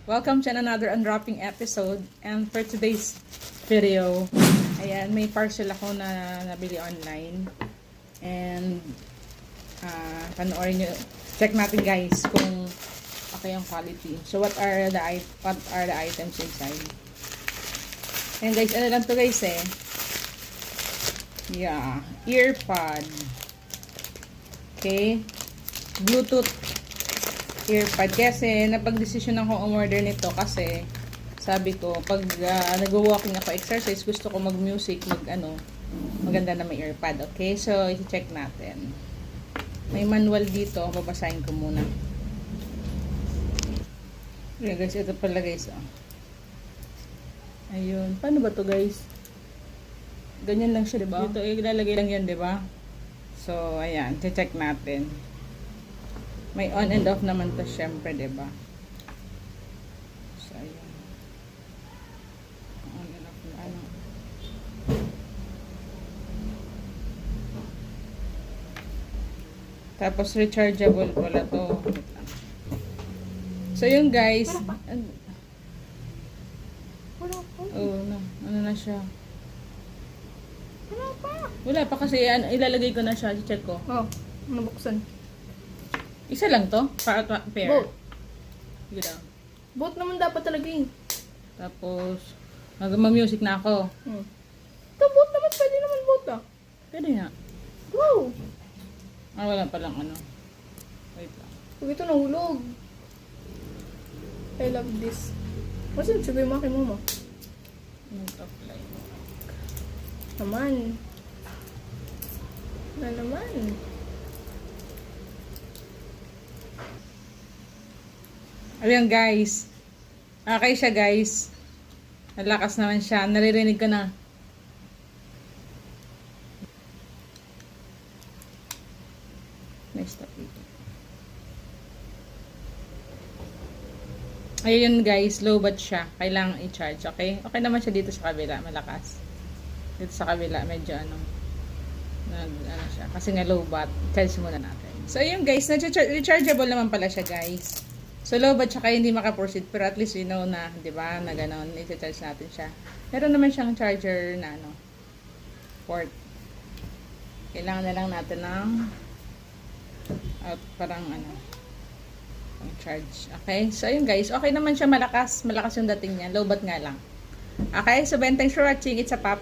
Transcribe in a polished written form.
Welcome to another unwrapping episode. And for today's video, ayan, may parcel ako na nabili online. And panoorin nyo, check natin guys kung okay yung quality. So what are the items inside? And guys, ano lang to guys yeah, earpod. Okay, Bluetooth earpod. Kasi napag-desisyon ako umorder nito kasi sabi ko pag nag-walking ako exercise, gusto ko mag-music, maganda na may earpod. Okay, so i-check natin. May manual dito, babasahin ko muna. Okay guys, ito pala guys. Ayun, paano ba to guys? Ganyan lang siya, diba? Dito ilalagay lang yan, diba? So ayan, check natin. May on and off naman to syempre, diba? So, ayan. On and off na ano. Tapos rechargeable pala to. So, yun guys. Oh, ano na siya. Wala pa kasi ilalagay ko na siya. I-check ko. Oh, nabuksan. Isa lang to? Pair? Both. Sige daw. Both naman dapat talaga eh. Tapos, mag-music na ako. Ito, both naman. Pwede naman both ah. Pwede nga. Wow. Wala pa lang ano. Wait lang. Huwag ito nahulog. I love this. Masan sabi mo kay mama? Mag-apply. Naman. Na naman. Ayan guys. Okay siya guys. Nalakas naman siya. Naririnig ko na. Next up dito. Ayun guys. Low bat siya. Kailangan i-charge. Okay? Okay naman siya dito sa kabila. Malakas. Dito sa kabila. Medyo ano siya. Kasi nga low bat. Charge muna natin. So ayun guys. Rechargeable naman pala siya guys. So low bat siya kaya hindi makaproceed, pero at least we know na, 'di ba, na ganoon, i-charge natin siya. Meron naman siyang charger na port. Kailangan na lang natin ng parang pang charge. Okay? So ayun guys, okay naman siya, malakas yung dating niya. Low bat nga lang. Okay? So Ben, thanks for watching. It's a pop.